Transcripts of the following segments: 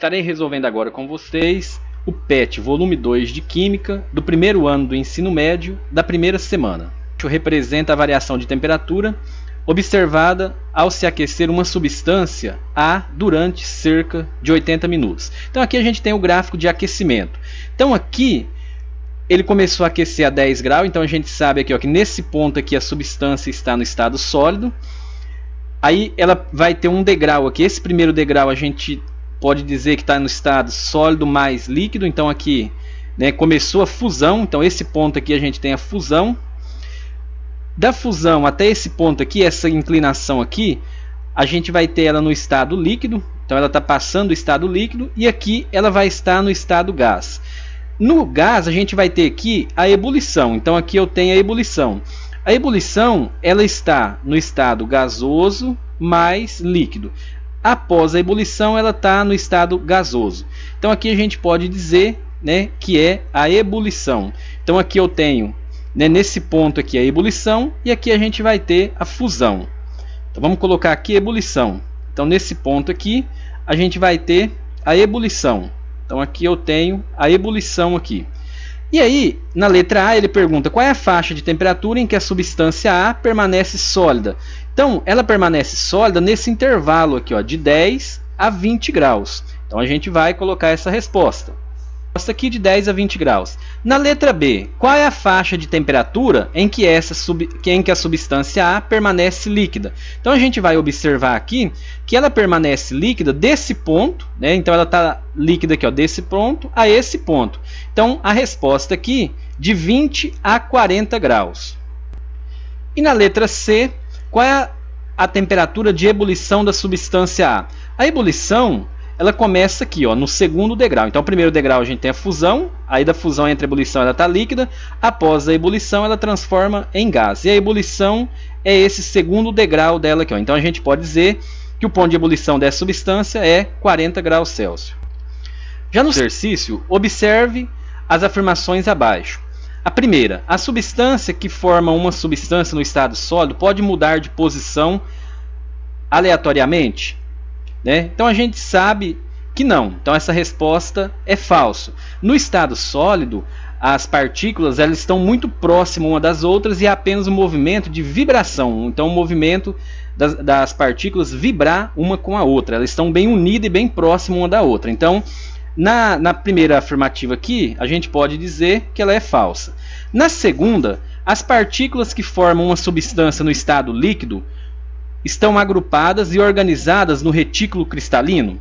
Estarei resolvendo agora com vocês o PET volume 2 de Química do primeiro ano do ensino médio da primeira semana. Representa a variação de temperatura observada ao se aquecer uma substância A durante cerca de 80 minutos. Então aqui a gente tem o gráfico de aquecimento. Então aqui ele começou a aquecer a 10 graus, então a gente sabe aqui, ó, que nesse ponto aqui a substância está no estado sólido. Aí ela vai ter um degrau aqui, esse primeiro degrau a gente pode dizer que está no estado sólido mais líquido, então aqui, né, começou a fusão, então esse ponto aqui a gente tem a fusão. Da fusão até esse ponto aqui, essa inclinação aqui, a gente vai ter ela no estado líquido, então ela está passando o estado líquido, e aqui ela vai estar no estado gás. No gás a gente vai ter aqui a ebulição, então aqui eu tenho a ebulição. A ebulição ela está no estado gasoso mais líquido. Após a ebulição ela está no estado gasoso. Então aqui a gente pode dizer, né, que é a ebulição. Então aqui eu tenho, né, nesse ponto aqui a ebulição e aqui a gente vai ter a fusão. Então vamos colocar aqui ebulição. Então nesse ponto aqui a gente vai ter a ebulição. Então aqui eu tenho a ebulição aqui. E aí, na letra A, ele pergunta qual é a faixa de temperatura em que a substância A permanece sólida. Então, ela permanece sólida nesse intervalo aqui, ó, de 10 a 20 graus. Então, a gente vai colocar essa resposta. Resposta aqui de 10 a 20 graus. Na letra B, qual é a faixa de temperatura em que a substância A permanece líquida? Então, a gente vai observar aqui que ela permanece líquida desse ponto, né? Então, ela está líquida aqui, ó, desse ponto a esse ponto. Então, a resposta aqui de 20 a 40 graus. E na letra C, qual é a temperatura de ebulição da substância A? A ebulição ela começa aqui, ó, no segundo degrau. Então, o primeiro degrau a gente tem a fusão, aí da fusão entre a ebulição ela está líquida, após a ebulição ela transforma em gás. E a ebulição é esse segundo degrau dela aqui, ó. Então, a gente pode dizer que o ponto de ebulição dessa substância é 40 graus Celsius. Já no exercício, observe as afirmações abaixo. A primeira, a substância que forma uma substância no estado sólido pode mudar de posição aleatoriamente? Né? Então a gente sabe que não. Então essa resposta é falso. No estado sólido, as partículas elas estão muito próximas uma das outras e há apenas um movimento de vibração. Então o movimento das partículas vibrar uma com a outra. Elas estão bem unidas e bem próximas uma da outra. Então na primeira afirmativa aqui, a gente pode dizer que ela é falsa. Na segunda, as partículas que formam uma substância no estado líquido estão agrupadas e organizadas no retículo cristalino.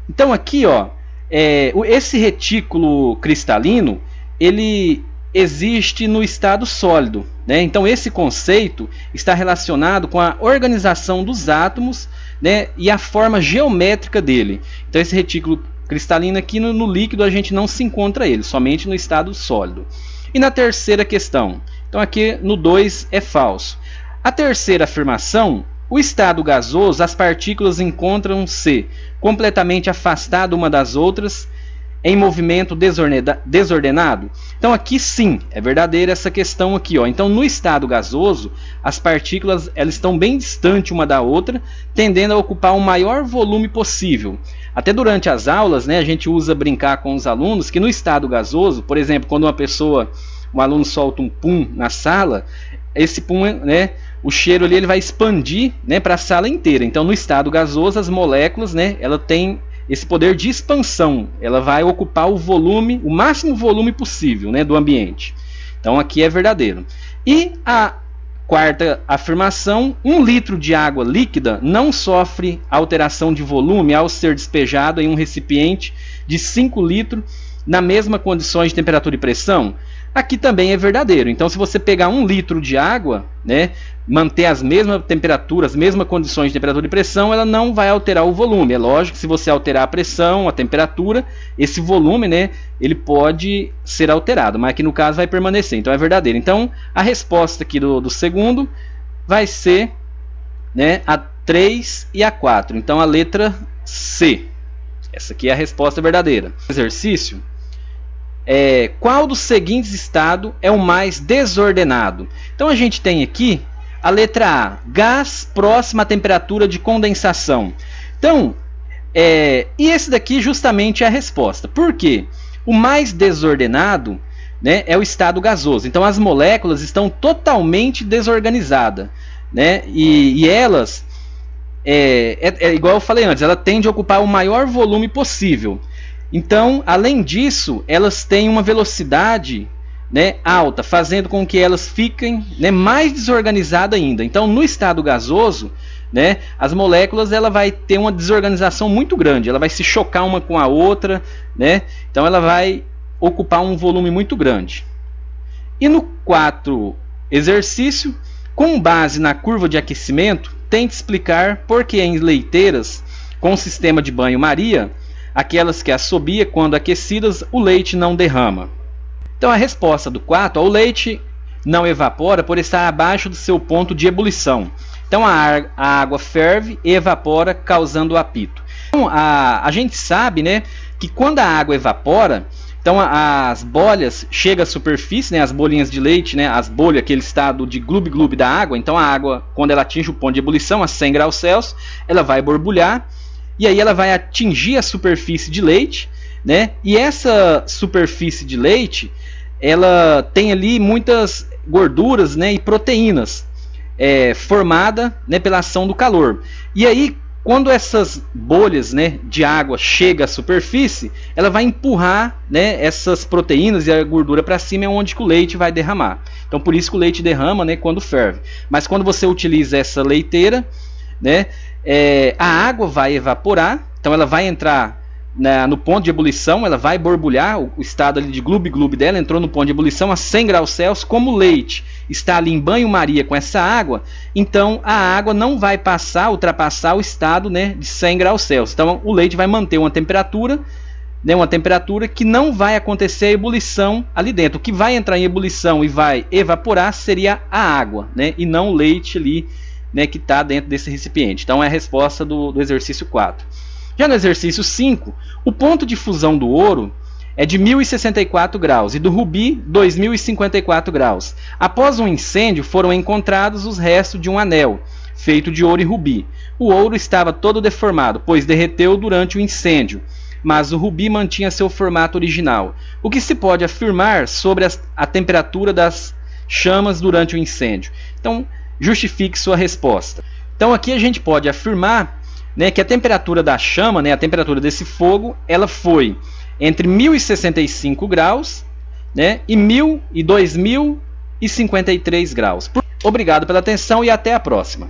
Então aqui, ó, esse retículo cristalino ele existe no estado sólido, né? Então esse conceito está relacionado com a organização dos átomos, né, e a forma geométrica dele. Então esse retículo cristalino aqui no líquido a gente não se encontra ele, somente no estado sólido. E na terceira questão, então aqui no 2 é falso. A terceira afirmação, o estado gasoso, as partículas encontram-se completamente afastadas uma das outras em movimento desordenado. Então aqui sim, é verdadeira essa questão aqui, ó. Então no estado gasoso, as partículas elas estão bem distantes uma da outra, tendendo a ocupar o maior volume possível. Até durante as aulas, né, a gente usa brincar com os alunos que no estado gasoso, por exemplo, quando um aluno solta um pum na sala, esse pum, né, o cheiro ali ele vai expandir, né, para a sala inteira. Então no estado gasoso as moléculas, né, ela tem esse poder de expansão, ela vai ocupar o volume, o máximo volume possível, né, do ambiente. Então aqui é verdadeiro. E a quarta afirmação, 1 litro de água líquida não sofre alteração de volume ao ser despejado em um recipiente de 5 litros na mesma condições de temperatura e pressão. Aqui também é verdadeiro. Então se você pegar 1 litro de água, né, manter as mesmas temperaturas, as mesmas condições de temperatura e pressão, ela não vai alterar o volume. É lógico que se você alterar a pressão, a temperatura, esse volume, né, ele pode ser alterado, mas aqui no caso vai permanecer. Então é verdadeiro. Então a resposta aqui do segundo vai ser, né, a 3 e a 4. Então a letra C. Essa aqui é a resposta verdadeira. Exercício. Qual dos seguintes estados é o mais desordenado? Então a gente tem aqui a letra A, gás próximo à temperatura de condensação. Então E esse daqui justamente é a resposta. Por quê? O mais desordenado, né, é o estado gasoso. Então as moléculas estão totalmente desorganizadas, né, e elas, igual eu falei antes, ela tende a ocupar o maior volume possível. Então, além disso, elas têm uma velocidade, né, alta, fazendo com que elas fiquem, né, mais desorganizadas ainda. Então, no estado gasoso, né, as moléculas ela vai ter uma desorganização muito grande, ela vai se chocar uma com a outra, né, então ela vai ocupar um volume muito grande. E no 4 exercício, com base na curva de aquecimento, tente explicar por que em leiteiras com sistema de banho-maria, aquelas que assobia quando aquecidas, o leite não derrama. Então a resposta do 4, o leite não evapora por estar abaixo do seu ponto de ebulição. Então a água ferve e evapora, causando o apito. Então, a gente sabe, né, que quando a água evapora, então as bolhas chegam à superfície, né, as bolinhas de leite, né, as bolhas, aquele estado de gloob-gloob da água. Então a água, quando ela atinge o ponto de ebulição, a 100 graus Celsius, ela vai borbulhar e aí ela vai atingir a superfície de leite, né, e essa superfície de leite, ela tem ali muitas gorduras, né, e proteínas formada, né, pela ação do calor. E aí, quando essas bolhas, né, de água chegam à superfície, ela vai empurrar, né, essas proteínas e a gordura para cima, é onde que o leite vai derramar. Então, por isso que o leite derrama, né, quando ferve. Mas quando você utiliza essa leiteira, né, a água vai evaporar, então ela vai entrar no ponto de ebulição, ela vai borbulhar, o estado ali de gloob-gloob dela entrou no ponto de ebulição a 100 graus Celsius. Como o leite está ali em banho-maria com essa água, então a água não vai ultrapassar o estado, né, de 100 graus Celsius. Então o leite vai manter uma temperatura, né, uma temperatura que não vai acontecer a ebulição ali dentro. O que vai entrar em ebulição e vai evaporar seria a água, né, e não o leite ali, né, que está dentro desse recipiente. Então é a resposta do exercício 4. Já no exercício 5, o ponto de fusão do ouro é de 1064 graus e do rubi 2054 graus. Após um incêndio foram encontrados os restos de um anel feito de ouro e rubi. O ouro estava todo deformado, pois derreteu durante o incêndio, mas o rubi mantinha seu formato original. O que se pode afirmar sobre a temperatura das chamas durante o incêndio? Então, justifique sua resposta. Então aqui a gente pode afirmar, né, que a temperatura da chama, né, a temperatura desse fogo, ela foi entre 1065 graus, né, e 1000 e 2053 graus. Obrigado pela atenção e até a próxima.